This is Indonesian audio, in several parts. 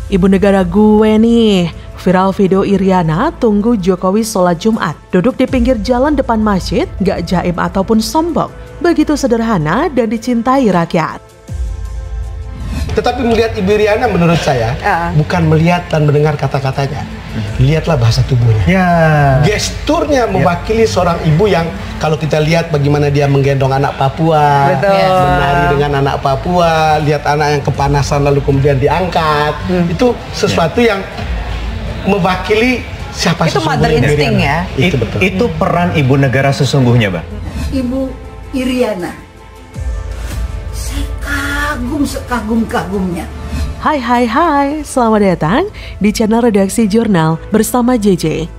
Ibu negara gue nih, viral video Iriana tunggu Jokowi sholat Jumat. Duduk di pinggir jalan depan masjid, gak jaim ataupun sombong. Begitu sederhana dan dicintai rakyat. Tetapi melihat Ibu Iriana menurut saya, bukan melihat dan mendengar kata-katanya. Lihatlah bahasa tubuhnya. Gesturnya mewakili seorang ibu yang kalau kita lihat bagaimana dia menggendong anak Papua, menari dengan anak Papua, lihat anak yang kepanasan lalu kemudian diangkat. Itu sesuatu yang mewakili siapa itu sesungguhnya. Mother instinct ya. Itu betul. Itu peran ibu negara sesungguhnya, Bang. Ibu Iriana, saya kagum sekagum-kagumnya. Hai, selamat datang di channel Redaksi Jurnal bersama JJ.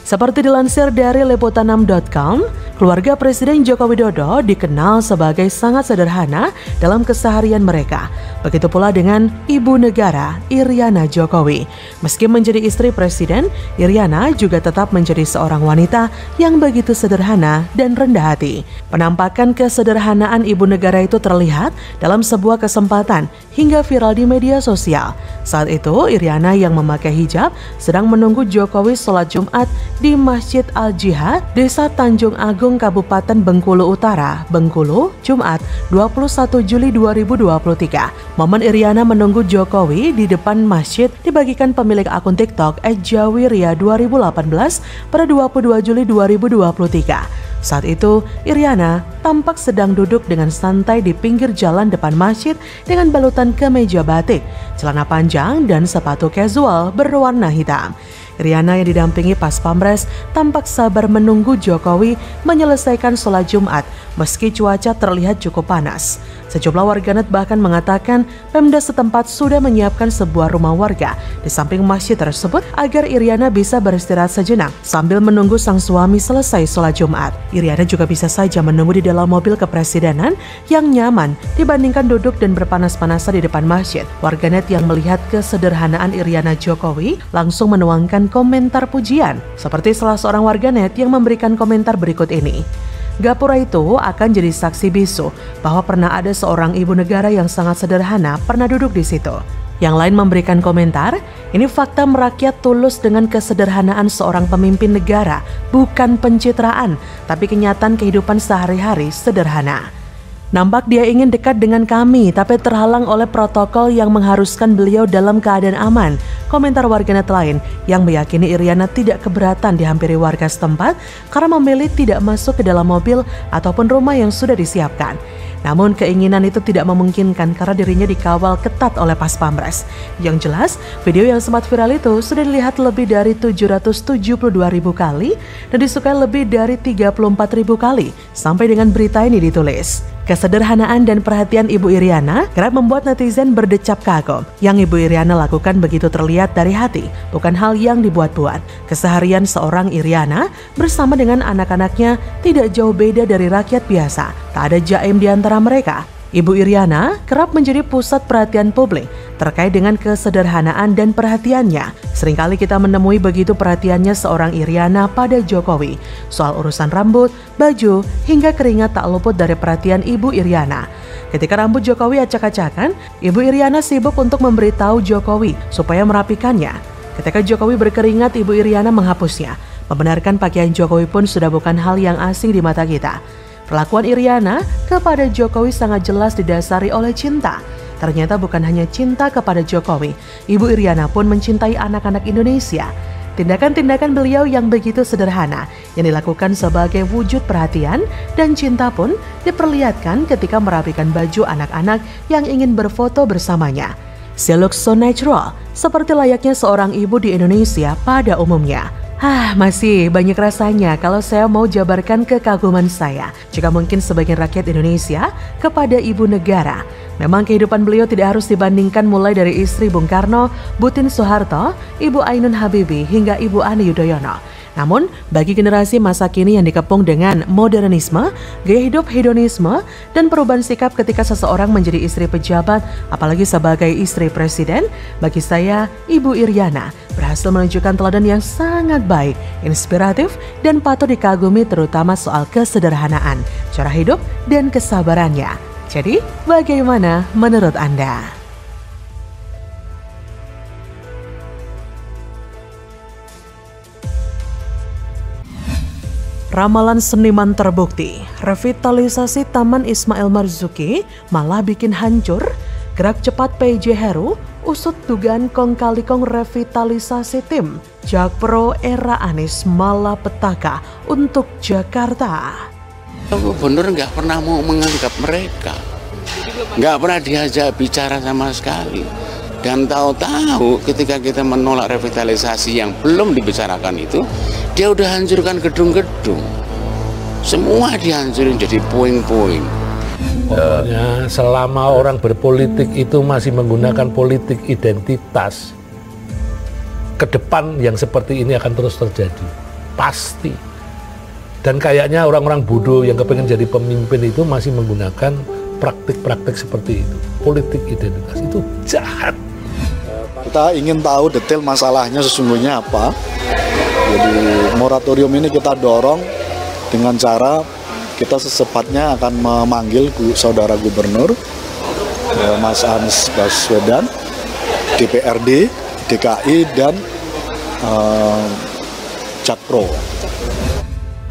Seperti dilansir dari liputan6.com, keluarga Presiden Joko Widodo dikenal sebagai sangat sederhana dalam keseharian mereka. Begitu pula dengan Ibu Negara Iriana Jokowi. Meski menjadi istri Presiden, Iriana juga tetap menjadi seorang wanita yang begitu sederhana dan rendah hati. Penampakan kesederhanaan Ibu Negara itu terlihat dalam sebuah kesempatan hingga viral di media sosial. Saat itu, Iriana yang memakai hijab sedang menunggu Jokowi sholat Jumat di Masjid Al-Jihad, Desa Tanjung Agung, Kabupaten Bengkulu Utara, Bengkulu, Jumat 21 Juli 2023. Momen Iriana menunggu Jokowi di depan masjid dibagikan pemilik akun TikTok @jawiria2018 pada 22 Juli 2023. Saat itu, Iriana tampak sedang duduk dengan santai di pinggir jalan depan masjid dengan balutan kemeja batik, celana panjang, dan sepatu casual berwarna hitam. Iriana yang didampingi Pas Pampres tampak sabar menunggu Jokowi menyelesaikan sholat Jumat meski cuaca terlihat cukup panas. Sejumlah warganet bahkan mengatakan Pemda setempat sudah menyiapkan sebuah rumah warga di samping masjid tersebut agar Iriana bisa beristirahat sejenak sambil menunggu sang suami selesai sholat Jumat. Iriana juga bisa saja menunggu di dalam mobil kepresidenan yang nyaman dibandingkan duduk dan berpanas-panasan di depan masjid. Warganet yang melihat kesederhanaan Iriana Jokowi langsung menuangkan komentar pujian, seperti salah seorang warganet yang memberikan komentar berikut ini. Gapura itu akan jadi saksi bisu bahwa pernah ada seorang ibu negara yang sangat sederhana pernah duduk di situ. Yang lain memberikan komentar, ini fakta merakyat tulus dengan kesederhanaan seorang pemimpin negara, bukan pencitraan, tapi kenyataan kehidupan sehari-hari sederhana. Nampak dia ingin dekat dengan kami, tapi terhalang oleh protokol yang mengharuskan beliau dalam keadaan aman. Komentar warganet lain yang meyakini Iriana tidak keberatan dihampiri warga setempat karena memilih tidak masuk ke dalam mobil ataupun rumah yang sudah disiapkan. Namun keinginan itu tidak memungkinkan karena dirinya dikawal ketat oleh Pas Pampres. Yang jelas, video yang sempat viral itu sudah dilihat lebih dari 772.000 kali dan disukai lebih dari 34.000 kali sampai dengan berita ini ditulis. Kesederhanaan dan perhatian Ibu Iriana kerap membuat netizen berdecap kagum. Yang Ibu Iriana lakukan begitu terlihat dari hati, bukan hal yang dibuat-buat. Keseharian seorang Iriana bersama dengan anak-anaknya tidak jauh beda dari rakyat biasa. Tak ada jaim di antara mereka. Ibu Iriana kerap menjadi pusat perhatian publik terkait dengan kesederhanaan dan perhatiannya. Seringkali kita menemui begitu perhatiannya seorang Iriana pada Jokowi. Soal urusan rambut, baju, hingga keringat tak luput dari perhatian Ibu Iriana. Ketika rambut Jokowi acak-acakan, Ibu Iriana sibuk untuk memberitahu Jokowi supaya merapikannya. Ketika Jokowi berkeringat, Ibu Iriana menghapusnya. Membenarkan pakaian Jokowi pun sudah bukan hal yang asing di mata kita. Perlakuan Iriana kepada Jokowi sangat jelas didasari oleh cinta. Ternyata bukan hanya cinta kepada Jokowi, Ibu Iriana pun mencintai anak-anak Indonesia. Tindakan-tindakan beliau yang begitu sederhana yang dilakukan sebagai wujud perhatian dan cinta pun diperlihatkan ketika merapikan baju anak-anak yang ingin berfoto bersamanya. She looks so natural, seperti layaknya seorang ibu di Indonesia pada umumnya. Masih banyak rasanya kalau saya mau jabarkan kekaguman saya, juga mungkin sebagian rakyat Indonesia, kepada Ibu Negara. Memang kehidupan beliau tidak harus dibandingkan mulai dari istri Bung Karno, Butin Soeharto, Ibu Ainun Habibie, hingga Ibu Ani Yudhoyono. Namun, bagi generasi masa kini yang dikepung dengan modernisme, gaya hidup hedonisme, dan perubahan sikap ketika seseorang menjadi istri pejabat, apalagi sebagai istri presiden, bagi saya, Ibu Iriana berhasil menunjukkan teladan yang sangat baik, inspiratif, dan patut dikagumi terutama soal kesederhanaan, cara hidup, dan kesabarannya. Jadi, bagaimana menurut Anda? Ramalan seniman terbukti, revitalisasi Taman Ismail Marzuki malah bikin hancur. Gerak cepat PJ Heru usut dugaan kong kali kong revitalisasi tim. Jakpro era Anies malah petaka untuk Jakarta. Gubernur nggak pernah mau menganggap mereka, nggak pernah diajak bicara sama sekali. Dan tahu-tahu ketika kita menolak revitalisasi yang belum dibicarakan itu, dia udah hancurkan gedung-gedung. Semua dihancurin jadi puing-puing. Pokoknya selama orang berpolitik itu masih menggunakan politik identitas, ke depan yang seperti ini akan terus terjadi. Pasti. Dan kayaknya orang-orang bodoh yang kepengen jadi pemimpin itu masih menggunakan praktik-praktik seperti itu. Politik identitas itu jahat. Kita ingin tahu detail masalahnya sesungguhnya apa. Jadi moratorium ini kita dorong dengan cara kita secepatnya akan memanggil saudara gubernur, Mas Anies Baswedan, DPRD, DKI, dan Jakpro.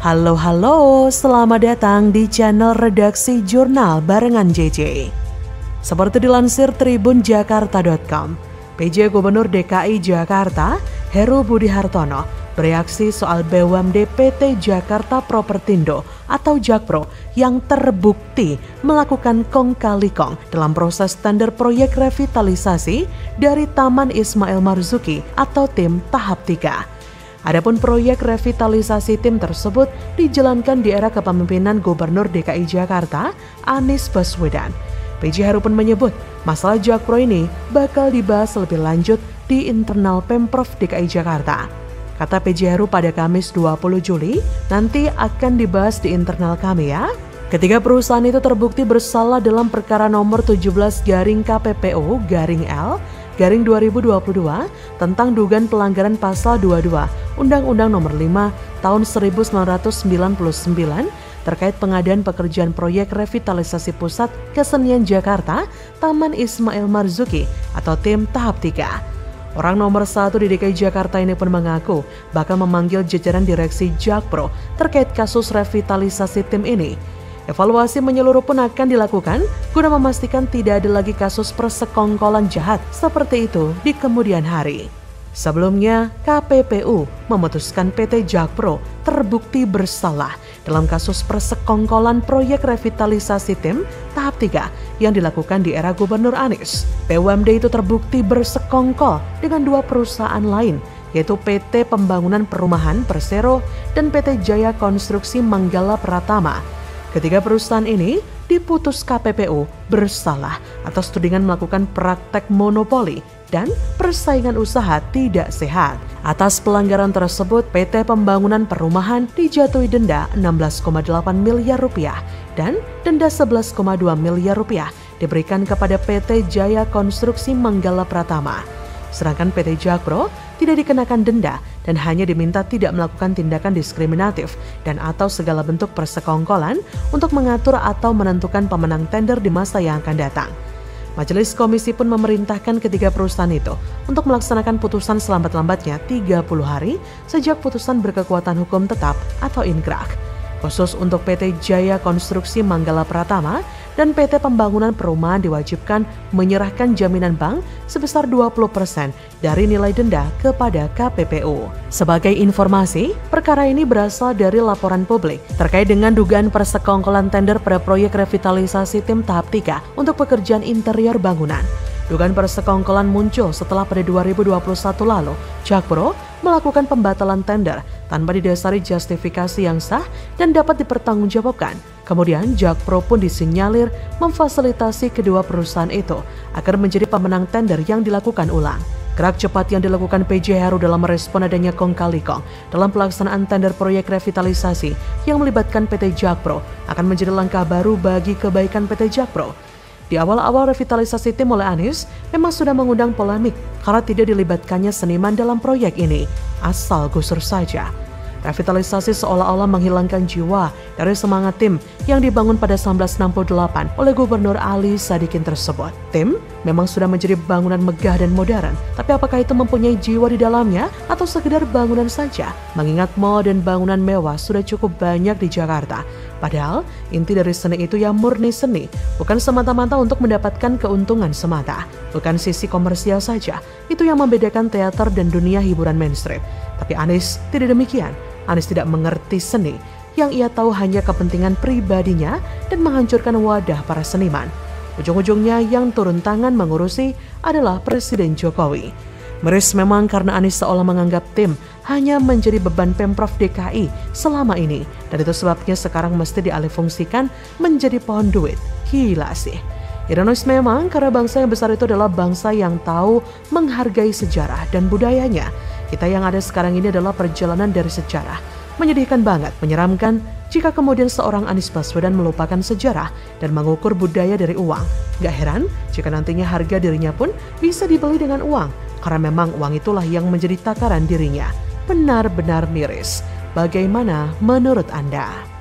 Halo, selamat datang di channel Redaksi Jurnal barengan JJ. Seperti dilansir tribunjakarta.com, PJ Gubernur DKI Jakarta, Heru Budi Hartono, bereaksi soal BUMD PT Jakarta Propertindo atau Jakpro yang terbukti melakukan kong kali kong dalam proses tender proyek revitalisasi dari Taman Ismail Marzuki atau tim tahap 3. Adapun proyek revitalisasi tim tersebut dijalankan di era kepemimpinan Gubernur DKI Jakarta, Anies Baswedan. PJ Heru pun menyebut masalah Jakpro ini bakal dibahas lebih lanjut di internal Pemprov DKI Jakarta. Kata PJ Heru pada Kamis 20 Juli, nanti akan dibahas di internal kami ya. Ketiga perusahaan itu terbukti bersalah dalam perkara nomor 17/KPPU/L/2022 tentang dugaan pelanggaran pasal 22 Undang-Undang Nomor 5 Tahun 1999 terkait pengadaan pekerjaan proyek revitalisasi pusat kesenian Jakarta, Taman Ismail Marzuki atau tim tahap 3. Orang nomor 1 di DKI Jakarta ini pun mengaku bakal memanggil jajaran direksi Jakpro terkait kasus revitalisasi tim ini. Evaluasi menyeluruh pun akan dilakukan guna memastikan tidak ada lagi kasus persekongkolan jahat seperti itu di kemudian hari. Sebelumnya, KPPU memutuskan PT Jakpro terbukti bersalah dalam kasus persekongkolan proyek revitalisasi tim tahap 3 yang dilakukan di era Gubernur Anies. BUMD itu terbukti bersekongkol dengan dua perusahaan lain, yaitu PT Pembangunan Perumahan Persero dan PT Jaya Konstruksi Manggala Pratama. Ketiga perusahaan ini diputus KPPU bersalah atas tudingan melakukan praktek monopoli dan persaingan usaha tidak sehat. Atas pelanggaran tersebut, PT Pembangunan Perumahan dijatuhi denda 16,8 miliar rupiah dan denda 11,2 miliar rupiah diberikan kepada PT Jaya Konstruksi Manggala Pratama. Sedangkan PT Jakpro tidak dikenakan denda dan hanya diminta tidak melakukan tindakan diskriminatif dan atau segala bentuk persekongkolan untuk mengatur atau menentukan pemenang tender di masa yang akan datang. Majelis Komisi pun memerintahkan ketiga perusahaan itu untuk melaksanakan putusan selambat-lambatnya 30 hari sejak putusan berkekuatan hukum tetap atau inkrah. Khusus untuk PT Jaya Konstruksi Manggala Pratama dan PT Pembangunan Perumahan diwajibkan menyerahkan jaminan bank sebesar 20% dari nilai denda kepada KPPU. Sebagai informasi, perkara ini berasal dari laporan publik terkait dengan dugaan persekongkolan tender pada proyek revitalisasi tim tahap 3 untuk pekerjaan interior bangunan. Dugaan persekongkolan muncul setelah pada 2021 lalu, Jakpro melakukan pembatalan tender tanpa didasari justifikasi yang sah dan dapat dipertanggungjawabkan. Kemudian Jakpro pun disinyalir memfasilitasi kedua perusahaan itu agar menjadi pemenang tender yang dilakukan ulang. Gerak cepat yang dilakukan PJ Heru dalam merespon adanya kong kali kong dalam pelaksanaan tender proyek revitalisasi yang melibatkan PT Jakpro akan menjadi langkah baru bagi kebaikan PT Jakpro. Di awal-awal revitalisasi tim oleh Anies memang sudah mengundang polemik karena tidak dilibatkannya seniman dalam proyek ini, asal gusur saja. Revitalisasi seolah-olah menghilangkan jiwa dari semangat tim yang dibangun pada 1968 oleh Gubernur Ali Sadikin tersebut. Tim memang sudah menjadi bangunan megah dan modern, tapi apakah itu mempunyai jiwa di dalamnya atau sekedar bangunan saja? Mengingat mall dan bangunan mewah sudah cukup banyak di Jakarta. Padahal inti dari seni itu ya murni seni, bukan semata-mata untuk mendapatkan keuntungan semata. Bukan sisi komersial saja, itu yang membedakan teater dan dunia hiburan mainstream. Tapi Anies tidak demikian. Anies tidak mengerti seni, yang ia tahu hanya kepentingan pribadinya dan menghancurkan wadah para seniman. Ujung-ujungnya yang turun tangan mengurusi adalah Presiden Jokowi. Miris memang karena Anies seolah menganggap tim hanya menjadi beban Pemprov DKI selama ini, dan itu sebabnya sekarang mesti dialihfungsikan menjadi pohon duit. Gila sih. Ironis memang karena bangsa yang besar itu adalah bangsa yang tahu menghargai sejarah dan budayanya. Kita yang ada sekarang ini adalah perjalanan dari sejarah. Menyedihkan banget, menyeramkan jika kemudian seorang Anies Baswedan melupakan sejarah dan mengukur budaya dari uang. Gak heran jika nantinya harga dirinya pun bisa dibeli dengan uang, karena memang uang itulah yang menjadi takaran dirinya. Benar-benar miris. Bagaimana menurut Anda?